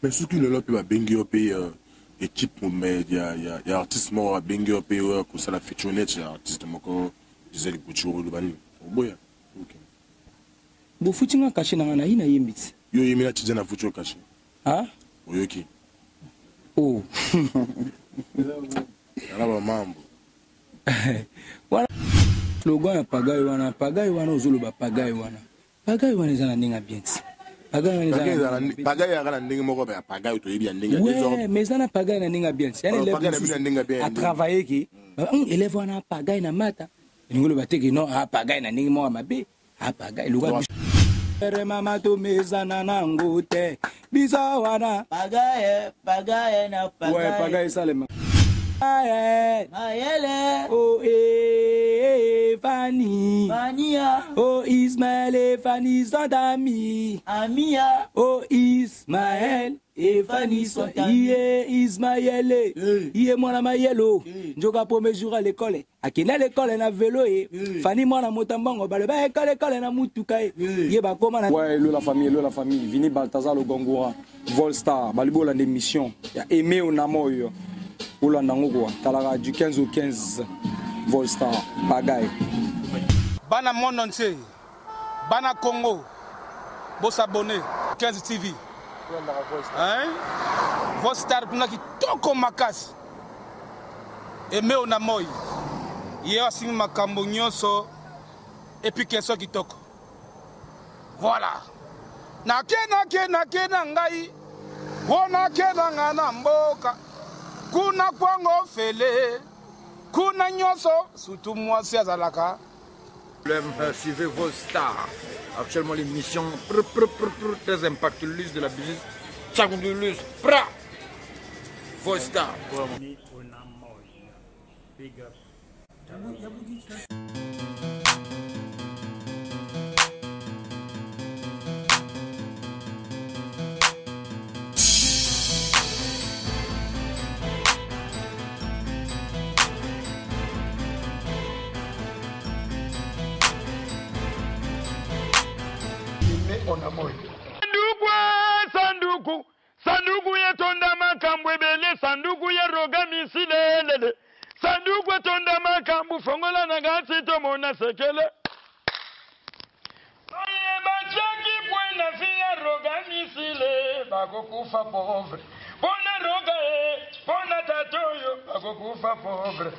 Mais ce qui le l'a pu bengi au pays équipe mais il y a artiste mort bengi au pays que ça la feature net artiste moko disait les couture le bani boya OK bo futinga caché na na ina yimbitsi yo yimina tijana na future caché ah oyoki oh ala ba mambo voilà slogan ya pagai wana ozoloba pagai wana ezana ndinga bien ti pagai ya kana ndinga moko ba pagai to yebi ndinga ouais mais ezana pagai na ndinga bien ti yani élève a travailler ki élève wana pagai na mata ngolo bateki non a pagai na ndinga moko mabe a pagai luka mama to mezana nango te bisa wana pagai na pagai ouais pagai salema Mayele oh Fanny Fania oh Ismaël et Fanny sont amis Amia oh Ismaël et Fanny sont amis Ismaël yé mwana mayelo njoka premier jour à l'école akina l'école na vélo Fanny mwana motambango bale ba école na mutuka yé ba koma na ouais la famille Vini Balthazar le Gongora Volstar balibola d'émission ya Aimé Onamoyo Oulandango Talara du 15 au 15 Volstar Pagaille Bana Mononse Bana Congo Bo s'abonner 15 TV hein Volstar kuna kitoko makasi Aimé Onamoy Yé simi makambo nyonso et puis keso kitoko voilà na kena ngai wona kena ngana mboka kuna kwango fele kuna nyoso surtout moi c'est azalaka suivez vos stars actuellement l'émission très impactueuse de la business chagounduleuse pra vos stars big up sanduku yetonda makambo ebele sanduku ya roga misilele sanduku yetonda makambo fongola na gati tomona sekele oye bachaki pwena fiya roga misile bakokufa pauvre pona roga pona tatoyo bakokufa pauvre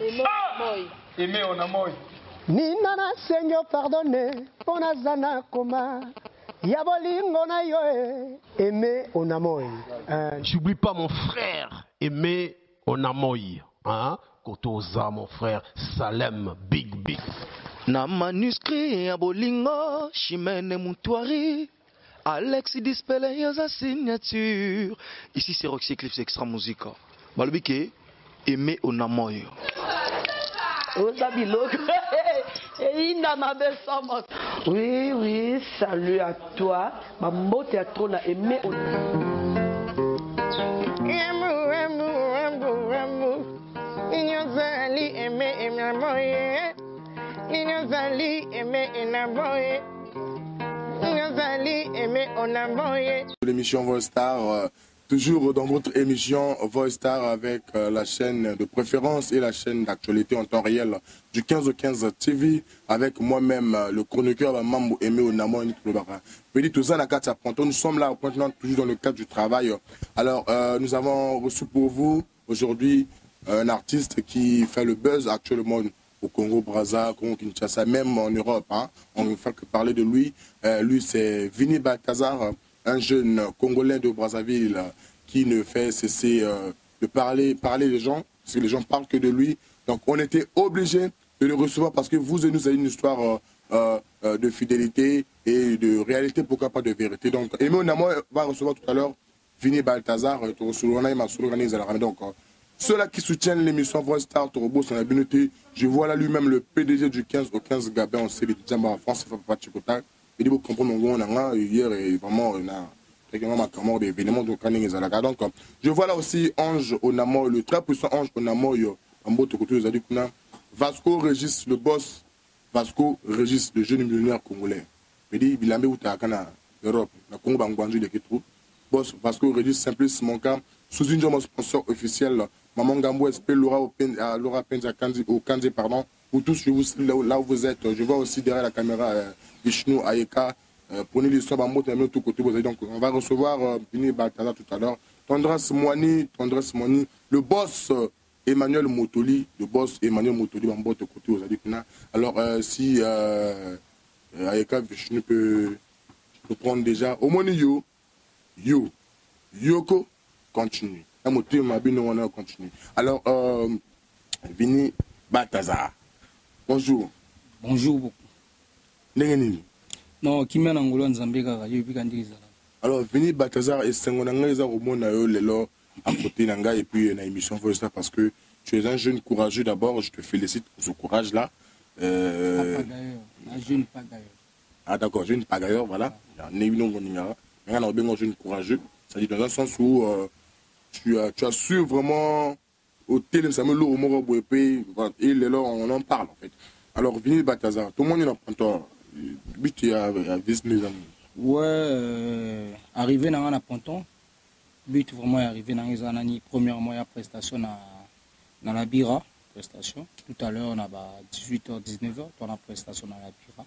Aimé Onamoy Nina na Seigneur pardonne pona zana koma Yabolingo na yo Aimé Onamoy. J'oublie pas mon frère Aimé Onamoy. Hein? Kotoza mon frère Salem Big. Na manuscrit ya bolingo Chimene Moutouari Alex Dispele yoza signature. Ici c'est Roxy Eclipse Extra Musica. Balbike Aimé Onamoy. Oui, salut à toi. Ma motte à trop na Aimé L'émission Volstar, toujours dans votre émission Volstar avec la chaîne de préférence et la chaîne d'actualité en temps réel du 15 au 15 TV avec moi-même, le chroniqueur Mambo Aimé Onamoy. Nous sommes là maintenant toujours dans le cadre du travail. Alors, nous avons reçu pour vous aujourd'hui un artiste qui fait le buzz actuellement au Congo Brazza, Congo Kinshasa, même en Europe. Hein. On ne fait que parler de lui. Lui, c'est Vini Balthazar, un jeune Congolais de Brazzaville qui ne fait cesser de parler des gens, parce que les gens parlent que de lui. Donc on était obligé de le recevoir parce que vous et nous avez une histoire de fidélité et de réalité, pourquoi pas de vérité. Donc Aimé Onamoy va recevoir tout à l'heure Vini Balthazar, donc ceux-là qui soutiennent l'émission Volstar, Torobo, son habileté, je vois là lui-même le PDG du 15 au 15 Gabin, on sait les Djamba en France, il ne faut pas Chikota. Il dit, vous comprenez, on a hier et vraiment, on a régulièrement des événements de Kaning et Zalaga. Donc, je vois là aussi Ange Onamoy, le très puissant Ange Onamoy, en beau côté, vous avez dit, Vasco Régis, le boss, Vasco Régis, le jeune millionnaire congolais. Il dit, il a mis où tu as Europe, la Congo Bangbanju de Kétrou. boss Vasco Regis Simplice mon cas sous une jambe sponsor officiel Maman Gambo SP Laura Penza Kanzi pardon vous tous là où vous êtes je vois aussi derrière la caméra Vishnu Ayeka prenez l'histoire bah moi tout côté donc on va recevoir Vini Baltazar tout à l'heure Tendresse Moani le boss Emmanuel Motoli Bambote côté aux adipina alors si Ayeka Vishnu peut prendre déjà au moins Yoko continue la moto m'a bien on continue alors Vini Baltazar bonjour non qui mène Angola Nzambe kaka yo puis kandiza alors Vini Baltazar et Sengonanga ils ont au yo lelo à côté nanga et puis na émission Voice parce que tu es un jeune courageux d'abord je te félicite pour ce courage là un jeune pagailleur ah d'accord jeune pagailleur voilà un jeune courageux c'est-à-dire dans un sens où tu as su vraiment au télé ça me lourd au et lelo on en parle en fait alors Vini Baltazar tout le monde est en toi but à mes amis ouais arrivé dans un ponton but vraiment arrivé dans les années premièrement il y a prestation dans la Bira prestation tout à l'heure on a 18h 19h on a prestation dans la Bira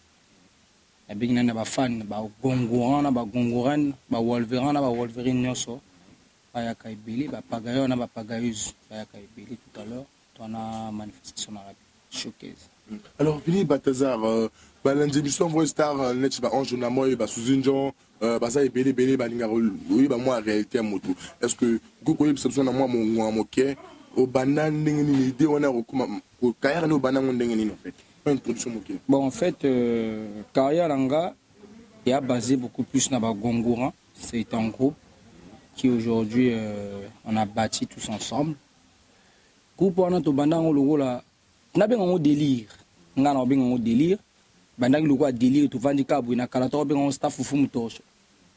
et bien il y a des fans Gongoran Wolverine nyonso ya kaibeli pagayo na pagayeuse ya kaibeli tout à l'heure on a manifestation dans la showcase alors Vini Baltazar l'émission Voice Star net ba ange na moi ba sous une gens ça est belé baninga oui ba moi réalité moto est-ce que goko yebisa na moi mon moké au banane ndengeni idée on a ko carrière no banane ndengeni en fait introduction moké bon en fait carrière langa il a basé beaucoup plus na ba Gongoran c'est un groupe qui aujourd'hui on a bâti tous ensemble groupe on a to banane logo là na bien on délire ngana bien on délire bandaki logo délire to vandi kabu na kala to bien on staff fufu mutosho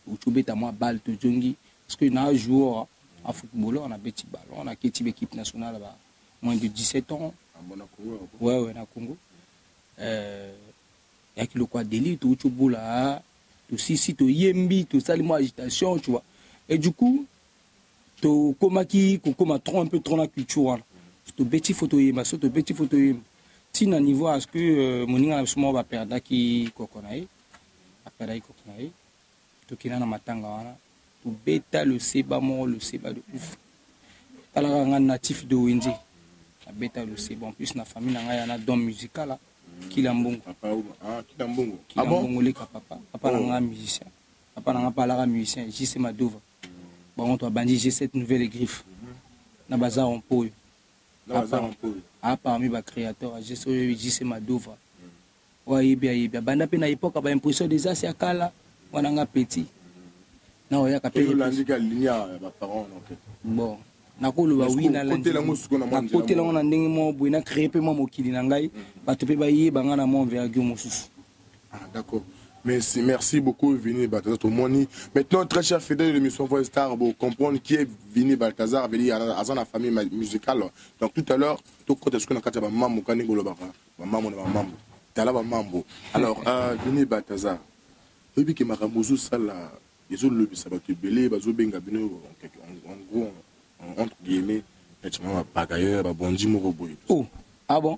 utubeta moi balle to jongi parce que na joueur en football on a petit ballon on a équipe équipe nationale là moins de 17 ans ouais na Congo yaki logo délire to utubola to sisi to yembi to salimo agitation tu vois et du coup to komaki ko koma trop un peu trop la culture to petit photo yemba so to petit photo yemba tina niveau à ce que moninga na somo ba perda ki kokonae apera kokonae to kina na matanga wana to beta le seba de ouf tala nga natif de Wendy a beta le seba en plus na famille na nga na don musical là Kilambongo papa Kilambongo Kilambongo le papa na nga musicien papa na nga pala musicien JC Madova bon toi bandi j'ai cette nouvelle griffe na bazar en poyo parmi les créateurs, JC Madova. Oui, bien. Banda pe na époque, ba impression déjà c'est akala, wana nga petit. Na oya ka pe. Bon, na ko lo ba wi na côté la musuko na mwana. Côté la on ndenge mo bo na créer pe mo mokili na ngai, ba to pe ba yé ba nga na mon vergue mosusu. Ah d'accord. Merci beaucoup Vini Baltazar tout monde. Maintenant très cher fidèle de l'émission Voice Star pour comprendre qui est Vini Baltazar veut dire à la famille musicale. Donc tout à l'heure tout côté ce qu'on a quand ba mambo kani golo ba mambo na mambo. Tala ba mambo. Alors Vini Baltazar. Et puis que maramuzu sala ils ont le bisa ba tebele ba zo benga bino en gros entre guillemets effectivement pagailleur ba bondi moko boy. Oh, ah bon?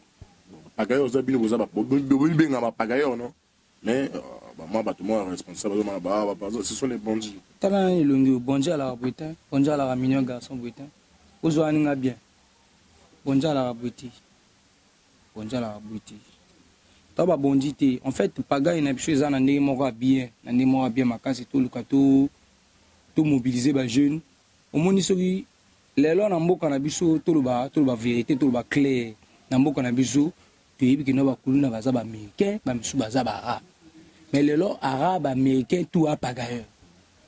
Pagailleur za bino boza ba benga ba pagailleur non? Mais moi, responsable, ce sont les bandits. Tala ilongi bonja la butin, bonja la mignon garçon butin. Ozoani nga bien. Bonja la buti. Bonja la buti. Taba bondité. En fait, paga ina biso za na ndenge moko bien, na ndenge moko bien makasi to lukato to mobiliser ba jeunes. Omoni soki lelo na mboka na biso to ba vérité to ba clair. Na mboka na biso to yebi ke no ba kuluna baza ba américain, ba misu baza ba arabe. Mais les lois arabes, américains, tout à pagailleur.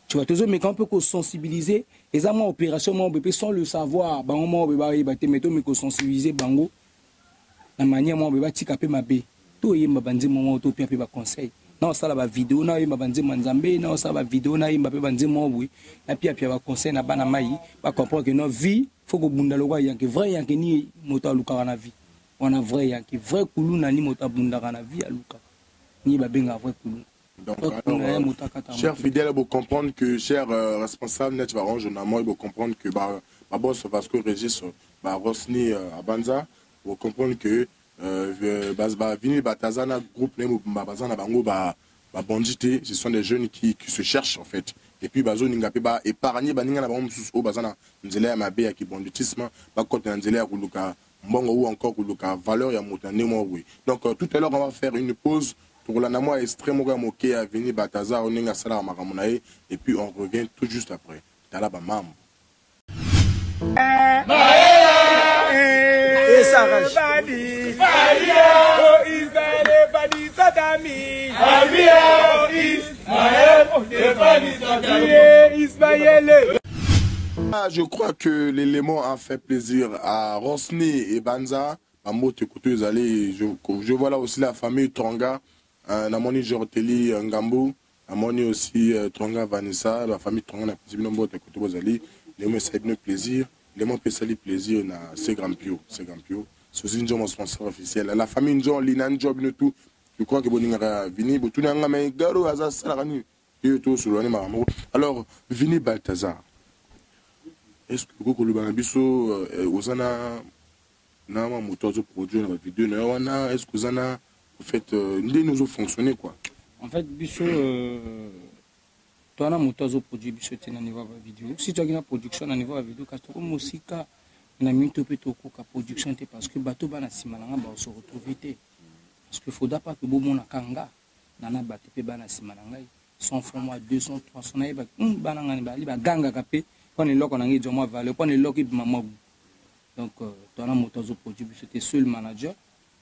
Tu vois, toujours, mais quand on peut sensibiliser, les amants opération, sans le savoir, on peut sensibiliser, bango, la manière, on peut ticaper ma bé. Tout est ma bandi, mon auto, puis un conseil. Non, ça la vidéo, non, il m'a bandi, manzambe, non, ça la vidéo, non, il m'a bandi, mon oui. Et puis, un conseil, n'a pas na maï, pas comprendre que notre vie, faut que bundaloga, yanke vrai, yanke ni mota luka na vie. On a vrai, yanke vrai koulou, nani mota bundara na vie à luka. Ni ba benga vrai koulou. Donc, alors, chers fidèles, vous comprendre que, chers responsables, net va ranger vous comprendre que ma boss Vasco Régis, Rosni Abanza, vous comprendre que Vini Batazana, groupe Bazana Bango, bandité, ce sont des jeunes qui se cherchent en fait. Et puis bazo ninga pe ba épargner baninga na ba mususu o bazana nzela ya mabe ya kibanditisme ba côté nzela ya kuluka mbongo ou encore kuluka valeur ya motane mo oui. Donc tout à l'heure on va faire une pause pour la namo extrême mo moké à Vini Bataza oninga sala makamunae et puis on revient tout juste après. Tala ba mam. Je crois que l'élément a fait plaisir à Rosny et Banza. Je vois là aussi la famille Tronga, Namoni Jorteli Ngambou, Namoni aussi Tronga Vanessa, la famille Tronga n'a pas de côté aux alliés. Les mots ça plaisir, les mots ça plaisir na c'est grand pio, c'est aussi une job sponsor officiel. La famille Njon Linan Job ne tout. Je crois que Boninga Vini Botunanga mais Garo Aza Salani. Alors Vini Balthazar. Est-ce que vous avez vu Osana Nama Motozo produit la vidéo est-ce que vous avez fait nous fonctionner quoi? En fait, Bisso, toi, on a Motozo produit Bisso à niveau de la vidéo. Si tu as une production à niveau de la vidéo, parce que musique, on a mis un peu de production parce que bateau bana simananga ba se retrouver parce que faudra pas que bomo na kanga nana bateau pe bana simananga 100 francs moi 200 300 na ba bananga ni ba li ba ganga kapé on est là qu'on a ngi jomo valeur on est là qui maman donc toi na Motozo produit c'était seul manager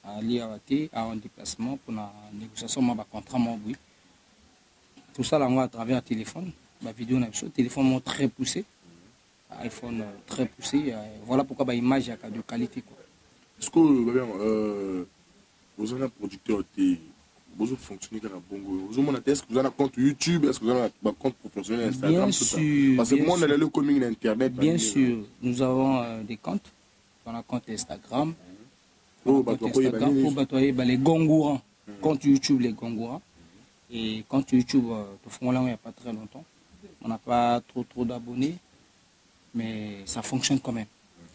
à l'IAT en déplacement pour la négociation ma contrat mon oui tout ça là à travers un téléphone la vidéo na téléphone très poussé iPhone très poussé voilà pourquoi bah image de qualité quoi. Est-ce que vous avez un producteur qui vous fonctionnez comme un bongo vous avez est-ce que vous avez un compte YouTube est-ce que vous avez un compte professionnel Instagram bien sûr, parce que moi on a le coming internet bien sûr nous avons des comptes on a un compte Instagram pour batoyer les Gongourans compte YouTube les Gongourans et compte YouTube tout fond là il n'y a pas très longtemps on n'a pas trop d'abonnés mais ça fonctionne quand même.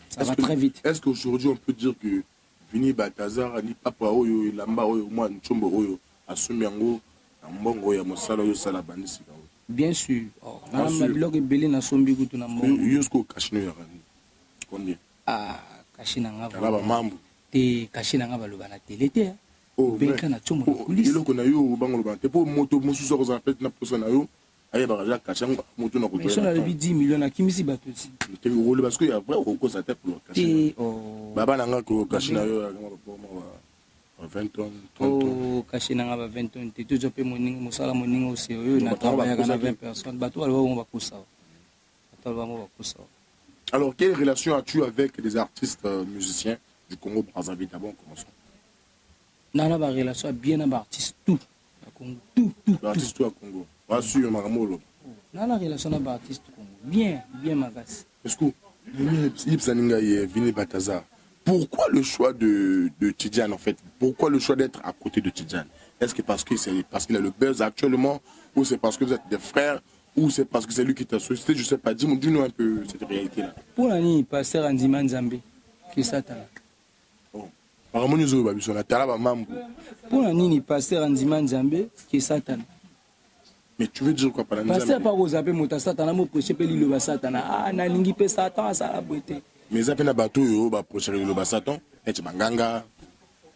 Ça va très vite. Est-ce qu'aujourd'hui on peut dire que Vini Balthazar ni papa oyo lamba oyo moi nchombo oyo asumiango mbongo ya mosala oyo sala bandisi ka? Bien sûr. Na blog ebele na sombi kutu na mbongo. Yusko kashino ya rani. Combien? Ah, kashina ngaba. Kala ba mambo. Te kashina ngaba loba na télé te. Oh, benka na chombo na police. Iloko na yo bango loba te po moto mosusu ko za fait na posa na yo. Mais on a 10 millions à Kimisi Bato aussi. Parce qu'il y a vrai au cause à tête pour le cacher. Baba n'a pas caché 20 tonnes. Oh, caché 20 tonnes. Tu as déjà mon salaire, mon niveau aussi. On a travaillé avec 20 personnes. Bato, on va pour ça. Alors, quelle relation as-tu avec les artistes musiciens du Congo Brazzaville? D'abord, commençons. Non, la relation bien avec artistes tout. Tout. Artistes tout à Congo. Pas sûr, Maramolo. Là, la relation avec l'artiste, bien magasse. Est-ce que Vini Balthazar, pourquoi le choix de Tidjane en fait? Pourquoi le choix d'être à côté de Tidjane? Est-ce que parce qu'il a le buzz actuellement, ou c'est parce que vous êtes des frères, ou c'est parce que c'est lui qui t'a sollicité? Je sais pas, dis-nous un peu cette réalité-là. Pour l'année, pasteur Andima Nzambe, qui est Satan. Pour l'année, pasteur Andima Nzambe, qui est Satan. Mais tu veux dire quoi par la pasteur pas aux appels mota Satan, mo prêcher pe li le Satan. Ah, na lingi pe Satan, ça la beauté. Mais appels na bateau yo ba prêcher le Satan, et banganga.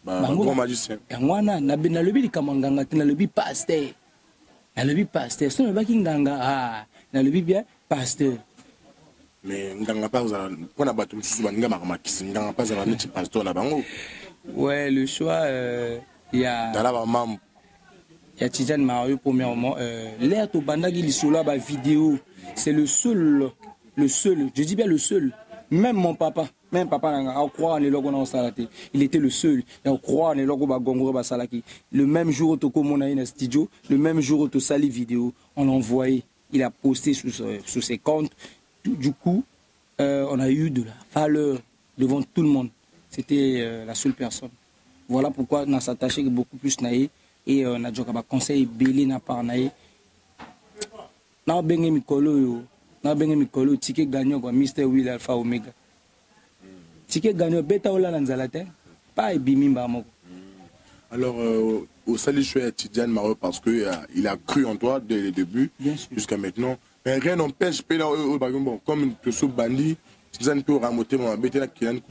Ba bon magicien. Et moi na le bi kamanganga, na le bi pasteur. Na le bi pasteur, so na ba kinganga ah, na le bi bien pasteur. Mais nganga pas za ko na bateau mususu ba ngama makisi nganga pas za na ti pasteur na bango. Ouais, le choix il y a dans la maman. Il y a Tidjane Mario premièrement. L'air to bandagi lissola ba vidéo, c'est le seul, je dis bien le seul. Même mon papa, n'a croire en les logos dans salati. Il était le seul. Et on croit en les logos ba gongoro ba salaki. Le même jour au Toko Monaïna studio, le même jour au Sali vidéo, on l'a envoyé. Il a posté sur ses comptes. Du coup, on a eu de la valeur devant tout le monde. C'était la seule personne. Voilà pourquoi on a s'attaché beaucoup plus naïe. et na joka ba conseil belé na par na ye na bengi mikolo yo na bengi mikolo tike gagnant quoi Mr Will Alpha Omega tike gagnant beta ola na nzala te pas ebimimba moko. Alors au salut chouette Tidiane Mario parce que il a cru en toi dès le début jusqu'à maintenant. Mais rien n'empêche bon comme tu sous bandit Tidiane peut ramoter mon bête là qui est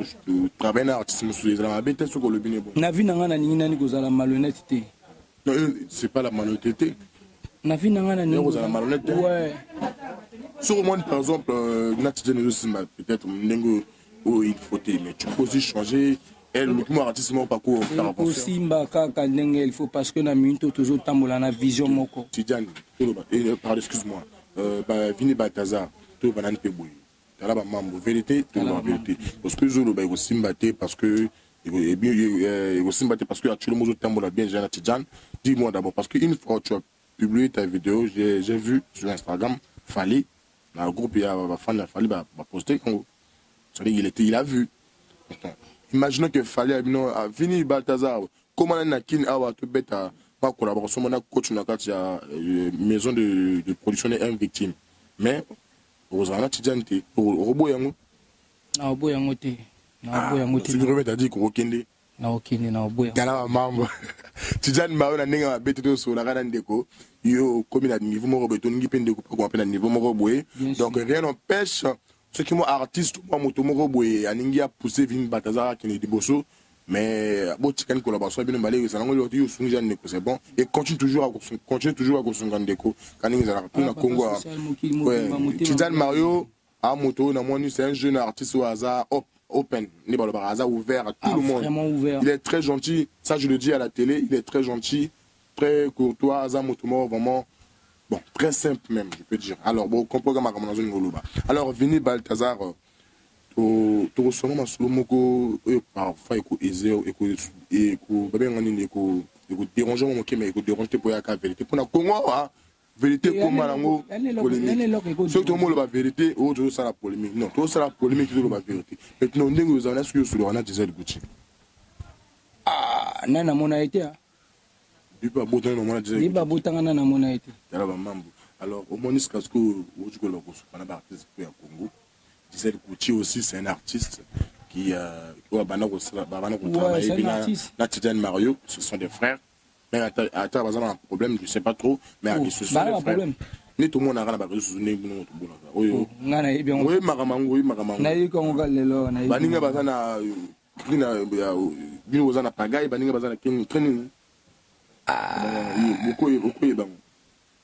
travailler na artiste sur la bête sur le bien bon. Na vie na nini nani kozala malhonnêteté. Non, c'est pas la malhonnêteté. Na vie na nani kozala malhonnêteté. Ouais. Sur moi par exemple Tidiane aussi peut-être nengo où il faut mais tu peux aussi changer. Elle uniquement artiste mon parcours aussi mbaka ndenge il faut parce que na minute toujours tambola na vision moko. Tidiane pardon excuse-moi Vini Balthazar to banane pe boy. Tala ba mambo vérité to la vérité parce que je le aussi mbaté parce que il aussi mbaté parce que actuellement je tambola bien Jean Tidiane. Dis-moi d'abord parce que une fois tu as publié ta vidéo j'ai vu sur Instagram Fali dans le groupe il y a fan de Fali va poster quand il a vu. Imaginons que Fali a Vini Balthazar comment on a kin awa to beta pas collaboration on a coach na kati ya maison de production et un victime mais Rosana Tidiane te robo yango na robo yango te na robo yango te tu remet à dire ko kende na okende na robo yango mambo Tidiane Mario na ninga beta to so la kana ndeko yo comme na niveau moko beto ngi pende ko ko na niveau moko boye donc rien n'empêche ceux qui sont artistes, moi, je suis poussé Vini Balthazar qui est bosso, mais bon, tu as collaboration, c'est bon, et continue toujours à construire déco. Quand ils ont Congo, Tidiane Mario, à moto, c'est un jeune artiste au hasard, open, hasard ouvert à tout le monde. Il est très gentil, ça je le dis à la télé, il est très gentil, très courtois, hasard moto, vraiment. Bon, très simple même, je peux dire. Alors, bon, comprends ma recommandation de Goloba. Alors, Vini Balthazar, tu ressens ma solomoko, parfois, il faut déranger mon moqué, mais il faut déranger pour la vérité. Pour la Congo, vérité, comme Malango, polémique. Ceux qui ont la vérité, autres, ça la polémique. Non, tout ça la polémique, tout la vérité. Maintenant, nous avons ce que sur le Rana Gisèle Gucci. Ah, non, mon a été. Alors, au moins, c'est parce que Congo, Gisèle Gucci aussi, c'est un artiste qui a Tidiane Mario, ce sont des frères. Mais à un problème, je ne sais pas trop, mais ce sont des frères. Ni tout le monde a la barre sous une oui,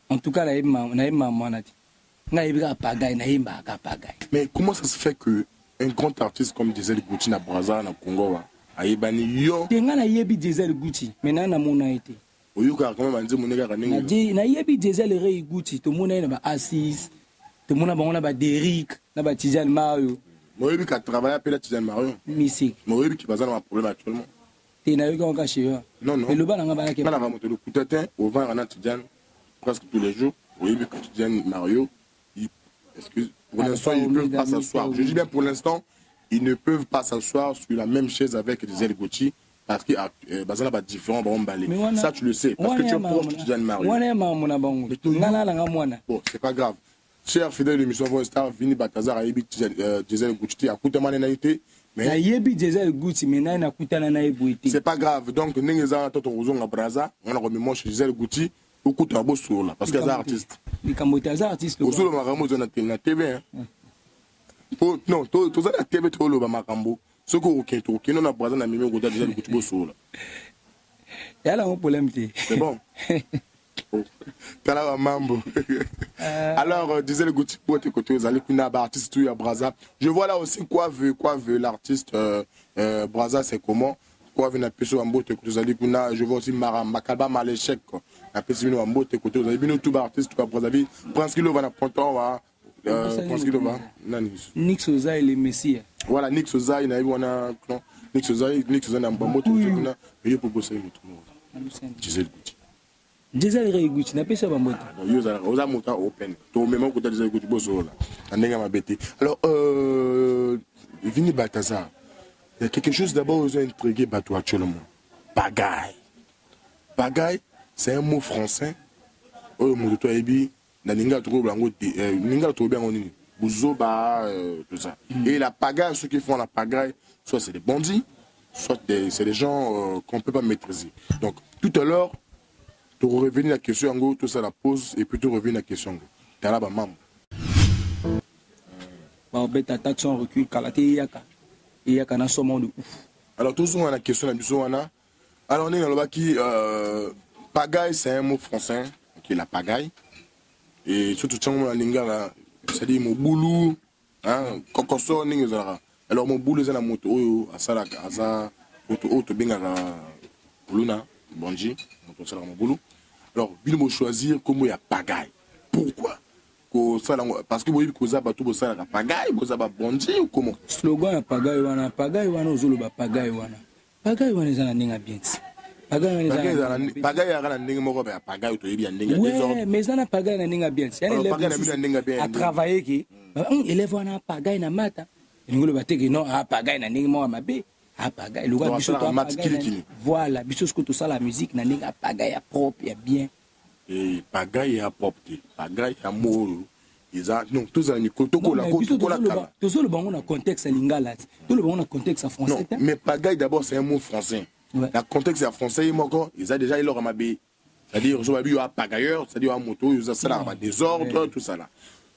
en tout cas, mais comment ça se fait que un grand artiste comme Gisèle Gucci na Brazza na Congo a yebani yo tenga yebi Gisèle Gucci maintenant na mona été oyuka quand même anzi moneka kaninga na yebi Gisèle Gucci to mona na ba Assis to mona ba ba Derrick na ba Tidiane Mario moyebi ka travailler appelé Tidiane Mario musique moyebi qui bazana un problème actuellement et na yo ka chez non et le bana ngaba na ke bana va monter le coutatin au vent à Tidiane presque tous les jours moyebi ka Tidiane Mario excuse pour l'instant ils ne peuvent pas s'asseoir je dis bien pour l'instant ils ne peuvent pas s'asseoir sur la même chaise avec Gisèle Gucci parce que bazana ba différent ba embalé ça tu le sais parce que tu es proche de Tidiane Mario bon c'est pas grave cher fidèle de l'émission Voix Star Vini Balthazar a yebi Gisèle Gucci a coûté manenalité mais yebi Gisèle Gucci mais na kutana na eboité c'est pas grave donc nengeza toto rozonga Brazza on a remis moi chez Gisèle Gucci au coup de beau sur là parce que les artistes les camotés artistes au solo makambo na TV non to za na TV to lo ba makambo ce que OK to OK non na Brazza na mimi ko da Gisèle Gucci beau sur là y a là un problème c'est bon Kala mambo. Alors Gisèle Gucci pour te côté aux allez kuna artiste tout à Brazza. Je vois là aussi quoi veut l'artiste Brazza c'est comment quoi veut na peso ambo te côté aux allez kuna je vois aussi Makaba Maléchek na peso no ambo te côté aux allez bino tout artiste tout à Brazza Prince Kilo va na ponton va Prince Kilo va nani Nix Oza et les Messias. Voilà Nix Oza il a eu wana Nix Oza na mbambo te kuna il pour bosser le Gisèle Gucci. Gisèle Gucci n'a pas ça bambote. Oza mota open. To même ko Gisèle Gucci bozo là. Andenga mabete. Alors Vini Balthazar. Il y a quelque chose d'abord aux intrigué bateau actuellement. Bagaille. c'est un mot français. Oh, mon toi ebi, na ninga trouve lango, ninga trouve bien on Bouzoba, tout ça. Et la pagaille, ceux qui font la pagaille, soit c'est des bandits, soit c'est des gens qu'on ne peut pas maîtriser. Donc, tout à l'heure, tu reviens à la question, en gros, tout ça la pose, et puis tu reviens à la question. Tu as là, maman. Alors, tout ça, on a la question, alors, on est dans le qui pagaille, c'est un mot français, qui est la pagaille. Et surtout, c'est-à-dire mon boulot, hein, kokoso ningi zara. Alors mon boulot c'est la moto oyo asala aza moto auto bengaka buluna bonji moto sala mon boulot. Alors bino mo choisir comment ya pagaille. Pourquoi? Parce que boyi koza ba tout bosala ka pagaille, boza ba bonji ou comment? Slogan ya pagaille wana ozolo ba pagaille wana. Pagaille wana ezana ninga bien. Pagaille a ndenge moko ba pagaille to yebi ndenge ouais, mais ça na pagaille na ninga bien. C'est un élève à travailler qui élève wana pagaille na mata. Ngolo bateki non a pagaille na ninga moko mabe. A pagaille le gars biso to pagaille. Voilà, biso ce que tout ça la musique na ninga pagaille propre ya bien. Et pagaille ya propre. Pagaille ya moro. Non, tous les côtés la côte. Tous le bango na contexte lingala. Tout le bango na contexte français. Non, mais pagaille d'abord c'est un mot français. Ouais. Le contexte français, ils ont déjà eu leur amabé. C'est-à-dire, je vais à pagailleur, c'est-à-dire à moto, ils ont des ordres, tout ça là.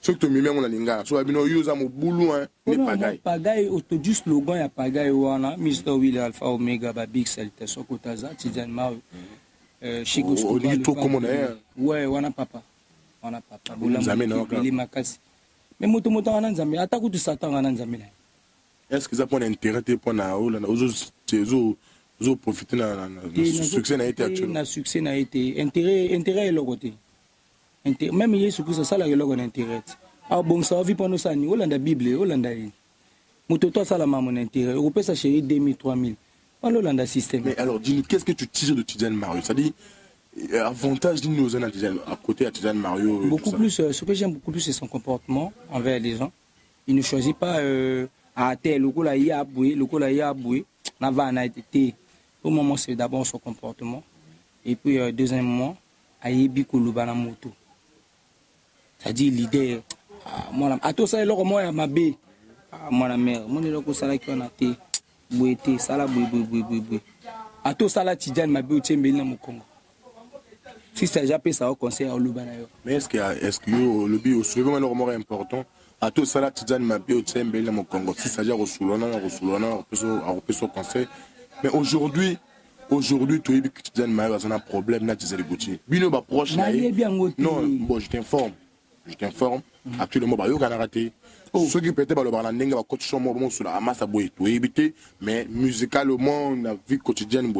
Ce que tu me mets, on a l'inga. Je vais à mon boulot, mais pagaille. Pagaille, autodus slogan, il y a pagaille, Mr. Will Alpha Omega, Big Celta, Sokotaza, Tidiane Mao, Chico Scoba. On dit trop comme on est. Ouais, on a papa. On a papa. Boula Makasi. Mais moto moto en Anzamé, attaque tout Satan en Anzamé. Est-ce que ça prend un intérêt pour nous profiter de succès n'a été actuel. Le succès n'a été intérêt est le côté. Même il y a ce que ça là le intérêt. Ah bon ça vit pour nous ça ni Hollande Bible Hollande. Mutoto ça la mon intérêt. Européen ça chéri 2000 3000. Pas l'Hollande système. Mais alors dis-nous qu'est-ce que tu tires de Tidiane Mario? Ça dit avantage d'une nous à côté à Tidiane Mario. Beaucoup plus ce que j'aime beaucoup plus c'est son comportement envers les gens. Il ne choisit pas à terre le cola y a boué, le cola y a boué. N'a pas été au moment c'est d'abord son comportement et puis deuxièmement ayebi kolubana moto c'est-à-dire l'idée moi à tout ça le moi ya mabe moi la mère mon le ko sala ki ona te boete sala boe à tout ça la Tidiane mabe o tshembeli na mokongo si ça jappé ça au conseil au lubana yo mais est-ce que le bio souvent le moment important à tout ça la Tidiane mabe o tshembeli na mokongo si ça ja rosulona au conseil. Mais aujourd'hui, tu es que Tidiane Mario a un problème, là, tu sais, Bino va proche, non, bon, je t'informe. Actuellement, il y a un raté. Ceux qui peut-être le barlanding va continuer sur la masse à boire, tu éviter, mais musicalement, la vie quotidienne,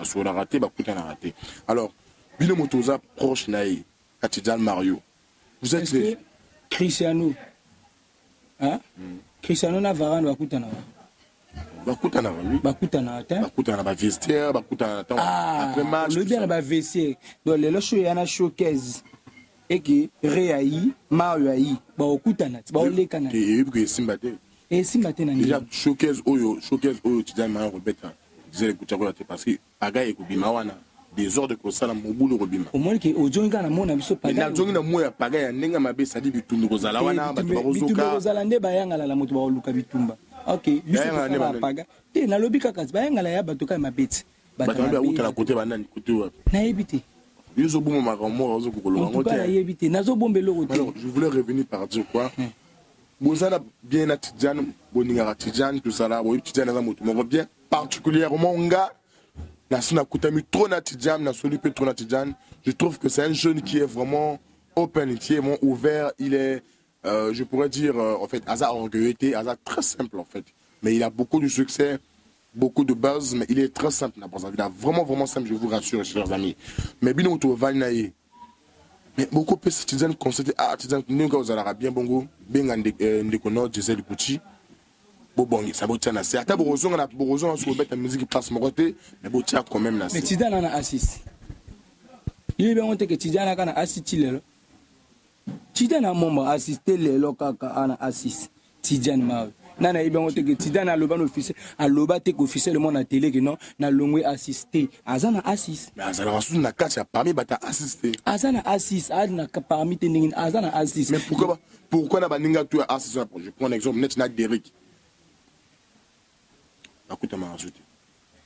sur la raté, va coûter un raté. Alors, Bino Motoza proche, à Tidiane Mario. Vous êtes les. Cristiano. Hein? Cristiano Navarro va coûter un raté. Bakutana ba vestiaire bakutana après match le bien ba vestiaire donc le show yana showcase et que réayi Mario ayi ba okutana ba olekana et puis Simbate na déjà showcase oyo Tidiane Mario rebeta disait écouter parce que aga ekubima wana des ordres ko sala mobulu robima au moins que ojonga na mona biso paga na jonga na moya paga ya ndenge mabe sadi bitundu ko zala wana ba barozoka bitundu ko zala nde bayanga la moto ba luka bitumba. Ok, biso na paga. Te na lobi kaka bayanga la ya batoka mabeti. Batambe uta na côté banani côté wa. Na yebite. Yozo bomo makambo ozo kokolo ngote. Na yebite, nazo bombelo côté. Alors, je voulais revenir par dire quoi? Bozana bien na Tidiane, boninga Tidiane tout ça là, oui Tidiane na moto moko bien particulièrement nga na sina kutami trop na Tidiane, na soli peu trop na Tidiane. Je trouve que c'est un jeune qui est vraiment open, qui est vraiment ouvert, il est je pourrais dire, en fait, hasard orgueilleux, hasard très simple, en fait. Mais il a beaucoup de succès, beaucoup de buzz, mais il est très simple. Il est vraiment, vraiment simple, je vous rassure, chers amis. Mais bien, on va y mais beaucoup de citoyens constatent, ah, Tidiane, nous, vous allez bien, bongo, bien, on disait le petit. Bon, ça va être assez. Attends, on a sur la musique qui passe mon côté, mais bon, tiens, quand même, là. Mais Tidiane en a assis. Il est bien monté que Tidiane en a assis. Tidiane a moment assisté les locaux à assist Tidiane Mario nana yebi yango te ke Tidiane aloba na officiel aloba te ke officiellement na télé que non na longwe assisté azana assist mais azana wasu na kati ya parmi bata assisté azana assist azana parmi te ndenge azana assist mais pourquoi na baninga tu assist je prends un exemple net na Derrick akuta ma ajouter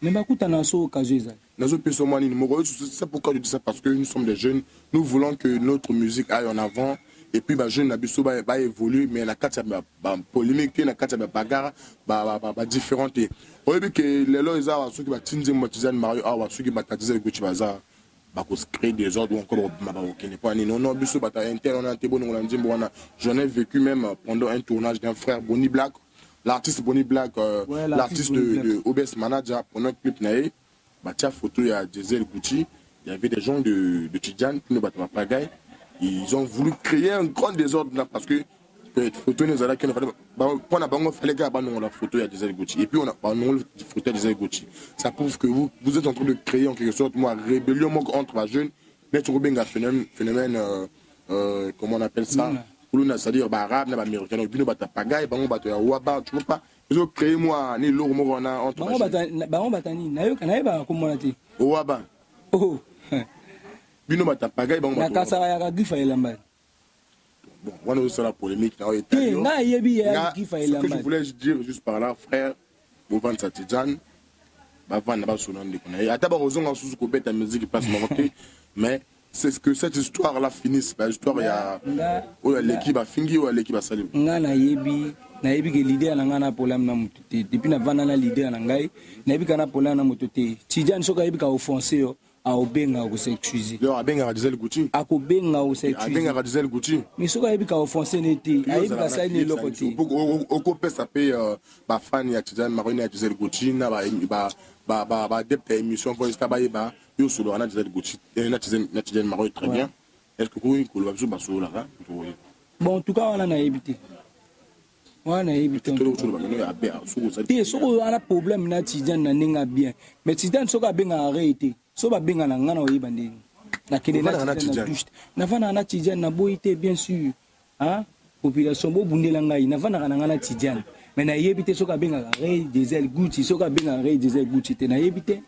mais bakuta na so occasion ezali nazo peso mani numéro c'est pourquoi je dis ça parce que nous sommes des jeunes nous voulons que notre musique aille en avant et puis ba jeune na biso ba évoluer mais na kati ya ba polémique na kati ya bagarre ba différente oyebi que lelo eza wa soki ba tinze Tidiane Mario awa soki ba tatize Gucci baza ba ko créer des ordres ou encore ba okene pas ni non biso ba ta interne on a été bon on a ndimbo wana j'en ai vécu même pendant un tournage d'un frère Bonnie Black l'artiste Bonnie Black l'artiste de OBS Manager pendant un clip naé batia photo ya Diesel Gucci il y avait des gens de Tidiane qui ne battent pas pagaille. Ils ont voulu créer un grand désordre là parce que photo nous a fallait la photo à Diesel Gucci et puis on a la photo à Diesel Gucci. Ça prouve que vous êtes en train de créer en quelque sorte moi rébellion entre les jeunes mais tu vois phénomène comment on appelle ça c'est-à-dire arabe na américain bino bata pagaille bango bato ya waba tu vois pas ils ont créé moi ni lourd mo na entre bango batani na yo kana ba komona te waba oh bino bata pagaille bango na kasa ya gifa elamba bon on a aussi la polémique na Italie na yebi ya gifa elamba ce que je voulais dire juste par là frère Bovan Tidiane ba vana ba sonande kona ata ba rozonga susu ko beta musique passe marocain mais c'est que cette histoire là finisse l'histoire ya l'équipe a fini ou l'équipe a salué nga na yebi que l'idée na nga na problème na mutu te depuis na vana na l'idée na ngai na yebi kana problème na mutu te Tidiane soka yebi ka offenser yo a obenga ko s'excuser yo abenga Diesel Gucci ako benga ko s'excuser abenga Diesel Gucci mais soka yebi ka offenser neti yebi ka sa ni lokoti oko pesa pe ba fan ya Tidiane Mario ya Diesel Gucci na ba adepte émission pour esta ba yeba yo solo ana Diesel Gucci na Tidiane Mario très bien est-ce que vous ko lo ba solo là bon en tout cas on a évité wana évité te soko ana problème na Tidiane na ninga bien mais Tidiane soka benga arrêté so ba benga na ngana oyeba ndeni na kene na Tidiane na vana na Tidiane na boité bien sûr hein population bo bundela ngai na vana na ngana Tidiane mais na yebite soka benga Ray Diesel Gucci soka benga Ray Diesel Gucci te na yebite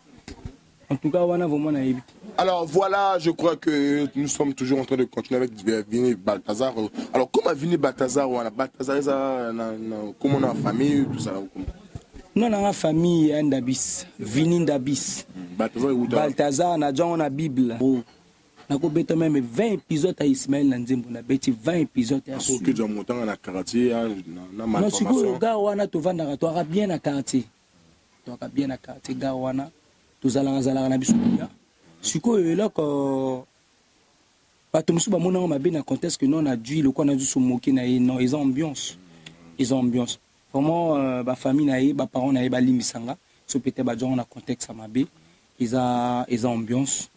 en tout cas wana vraiment na yebite. Alors voilà, je crois que nous sommes toujours en train de continuer avec Vini Balthazar. Alors comment Vini Balthazar ou Balthazar comment on a famille tout ça non na famille Ndabis Vini Ndabis Balthazar na John na Bible na ko beta même 20 épisodes à Ismaël na Nzembo na beti 20 épisodes à pour que John montant na quartier na malformation. Non siko ga wana to vanda to ra bien na quartier. To ra bien na quartier ga wana to zala na biso ya. Siko eloko bato musu ba mona mabe na contexte que non na dui le quoi na juste moquer na non ils ont ambiance vraiment ba famille na ba parents na ba limisanga so peut-être ba gens na contexte mabe ils ont ambiance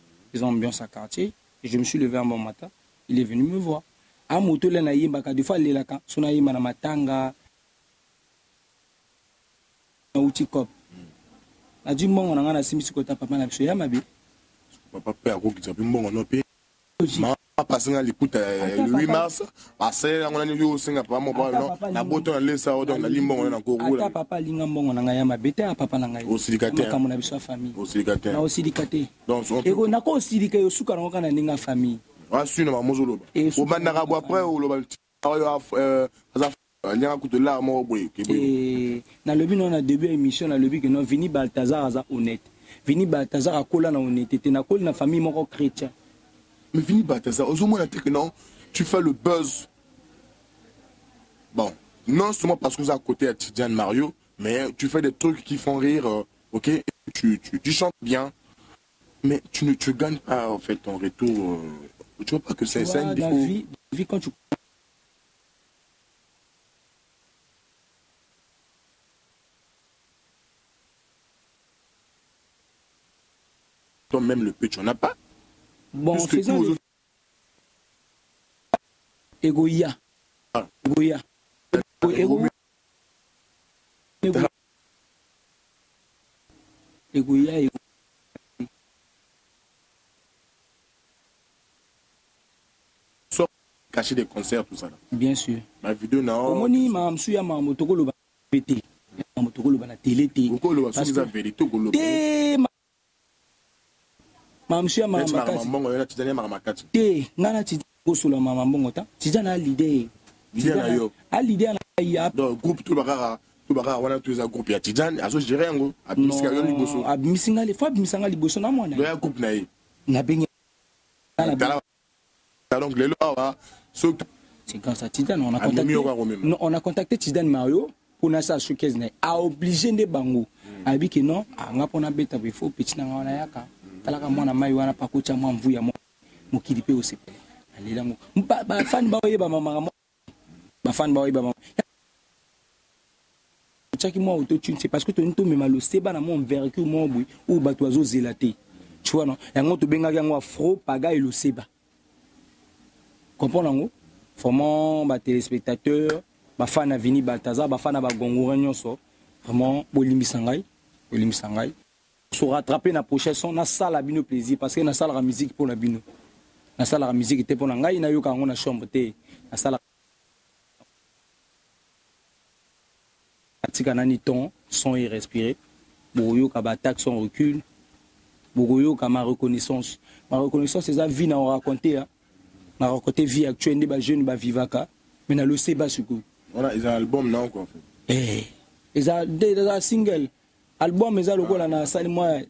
à quartier et je me suis levé un bon matin il est venu me voir a moto le na yimba ka des fois le la ka so na yimba na matanga na uti kop na di mbongo na nga na simisi ko ta papa na biso ya mabe papa pe akokitsa pe mbongo no pe ma pasinga liputa le 8 mars passer ngona ni yo singa papa mo ba no na boto na lesa o donc na limbongo na ko rula papa linga mbongo na nga ya mabe te papa na nga o silikate kama na biso famille o silikate na o silikate donc eko na ko silika yo suka na kana ninga famille wa suna ma mozolo o banda ka bo après o lo ba na lobi non na début émission na lobi que non Vini Balthazar aza honnête Vini Balthazar akola na honnêteté na koli na famille moko chrétien mais Vini Balthazar au moins que non tu fais le buzz bon non seulement parce que vous à côté à Tidiane Mario mais tu fais des trucs qui font rire OK tu chantes bien mais tu ne gagnes pas en fait ton retour tu vois pas que c'est un défaut vie quand tu toi-même le pitch on n'a pas bon faisons Egoïa cacher des concerts tout ça là. Bien sûr la vidéo non omoni mamsu ya mambo tokoloba vérité motokolo bana télé té parce que vérité monsieur makati te ngana ti kosola mama mbongo ta tija na leader a leader na ya donc groupe tout bakara wana tous a groupe ya Tidjane azo gérer yango abimisi yo liboso abimisanga le fois abimisanga liboso na mwana ya groupe na ye na bengi donc lelo awa c'est grâce à Tidjane on a contacté Tidjane Mario pour na sa showcase na a obligé de bango abi que non nga pona beta il faut petit na wana yaka talaka mwana mai wana pakocha mwa mvu ya mokili pe osepele alela ngo ba fan ba oyeba mama ba fan ba oyeba mama chaki moi autotune c'est parce que tu nto mema le seba na mon véhicule moi boui ou ba toizo zelaté tu vois non yango to benga yango afro paga et le seba comprendre ngo vraiment ba téléspectateurs ba fan na Vini Baltazar ba fan na ba Gongora nyonso vraiment bolimisangai se rattraper na prochaine son na sala bino plaisir parce que na sala la musique pour na bino na sala la musique était pour na ngai na yo ka ngo na chambre te na sala atika nani ton son et respirer boyo ka ba attaque son recul boyo ka ma reconnaissance c'est ça vie na raconter na raconter vie actuelle des ba jeune ba vivaka mais na le sait ba suku voilà ils ont un album non quoi ils ont des single album mais le gola na sali moi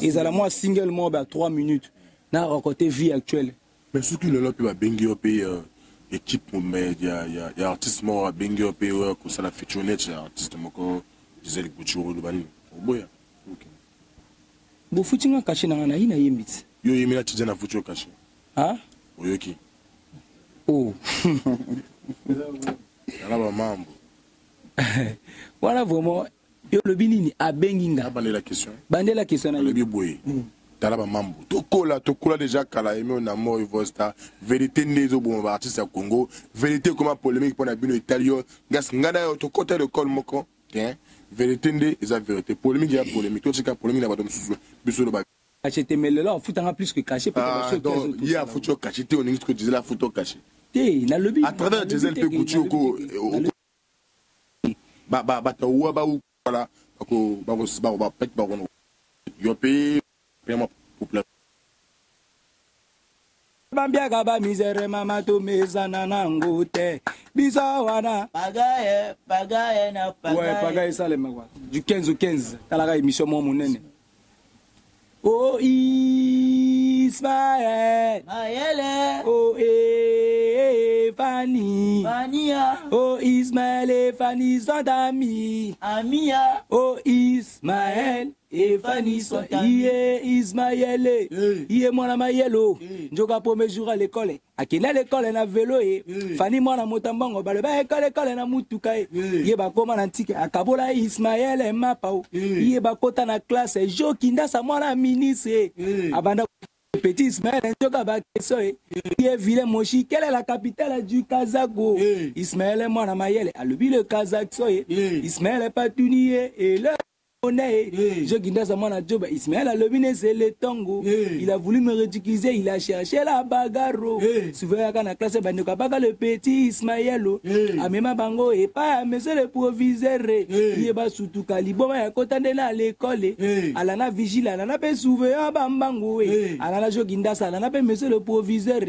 ils ont la moi single moi ba 3 minutes na raconter vie actuelle mais surtout le lot ba bengi au pays équipe mais il y a artiste moi bengi au pays ko ça la featurette artiste moko Gisèle Couture Lubani oboya OK bo futinga caché na na ina yembit yo yemi na Tidjane na futur caché ah oyoki oh ala ba mambo voilà vraiment yo le binini a benginga bandela question na le biboy tala ba mambo tokola déjà kala Aimé Onamo Voista vérité ndezo bon artiste ya Congo vérité comment polémique pour na bino italien gas ngada yo to côté de col moko hein vérité ndé eza vérité polémique ya polémique to tika polémique na bato mususu biso ba acheter mais là futanga plus que caché peut-être donc il y a photo caché on dit que disait la photo cachée té na lobi à travers Gisèle Couture ko ba ta wa ba voilà ba pet ba on yo pe vraiment populaire bambiaka ba misère mama to mezana na ngote bisa wana pagaye na pagaye ouais pagaye ça les magwa du 15 au 15 talaka émission mo munene oh Ismaël Mayele oh Fanny Fania oh Ismaël et Fanny sont amis Amia oh Ismaël et Fanny sont amis Ismaël il est mon mayelo njoka premier jour à l'école akina l'école na vélo Fanny mwana motambango bale ba école na mutuka ye ba koma na ntike akabola Ismaël et mapao ye ba kota na classe jo kinda sa mwana ministre abanda petit Ismaël njoka ba keso ye ville moshi quelle est la capitale du Kazago Ismaël mwana mayele alobi le Kazakhso Ismaël patunier et le je guinda sa mwana joba Ismaël a leviné c'est le tongo il a voulu me ridiculiser il a cherché la bagarre souvent à la classe bandoka baga le petit Ismaël amema bango et pas monsieur le proviseur il ba surtout kaliboma ya kotande na l'école alana vigile alana pe souvent bambango alana je guinda sa alana pe monsieur le proviseur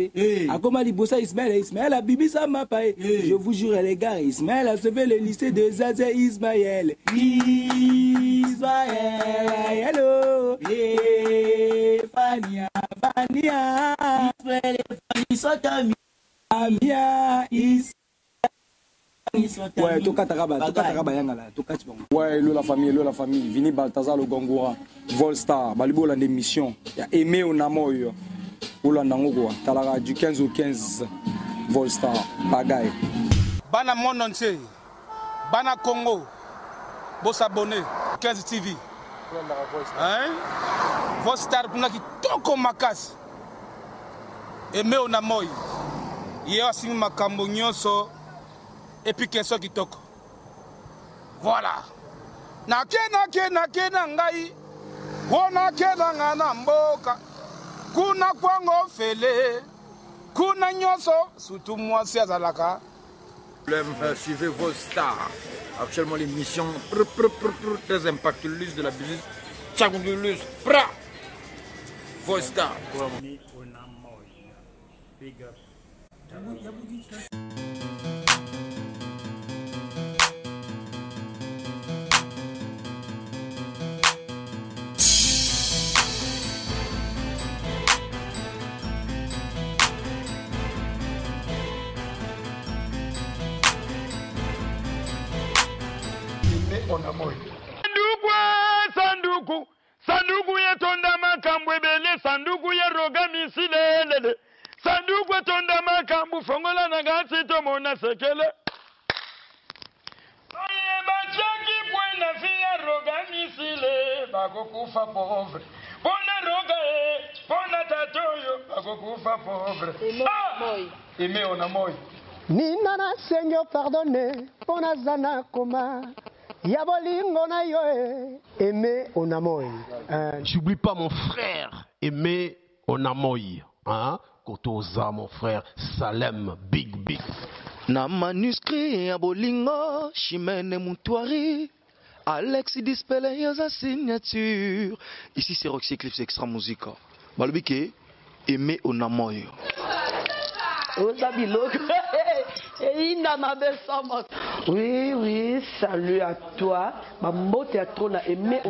akoma libosa Ismaël a bibi sa mapa je vous jure les gars Ismaël a sauvé le lycée de Zaza Ismaël Ismaël, hello, Fania, Ismaël, Fanny sont amis, Amia, ouais, tokataraba yangala, ouais, la famille, Vini Baltazar le Gongora, Volstar, Balibola des missions, il y a Aimé Onamo, Olandango, Talara du 15 au 15, Volstar, Bagaille. Bana monde entier, Bana Congo. Bon s'abonner 15 TV hein Voistar kuna kitoko makasi Aimé Onamo ye asimi makambo nyonso epi keso kitoko voilà nake ngai wona kena na mboka kuna kwango fele kuna nyonso surtout moi si azalaka Suivez Voistar Actuellement, l'émission très impactueuse de la business. Tchagondouleuse. Pra. Voice Star. Big up. Sanduku, sanduku yetonda makambu ebele, sanduku ye roga misilele, sanduku yetonda makambu fongola na gasi to mona sekele. Oye bachaki buena fia roga misile, bako kufa pauvre. Bona roga bona tatoyo, bako kufa pauvre. Eme ona moi. Nina Seigneur pardonne, pona zana koma. Yabolingo na yo aimé onamoy. J'oublie pas mon frère aimé onamoy. Hein? Kotoza mon frère Salem Big Big. Na manuscrit ya bolingo Chimene Muntwari Alex Dispele yoza signature. Ici c'est Roxy Eclipse Extra Musica. Balobike aimé onamoy. Oui, salut à toi. Ma motte à toi, là, aimé.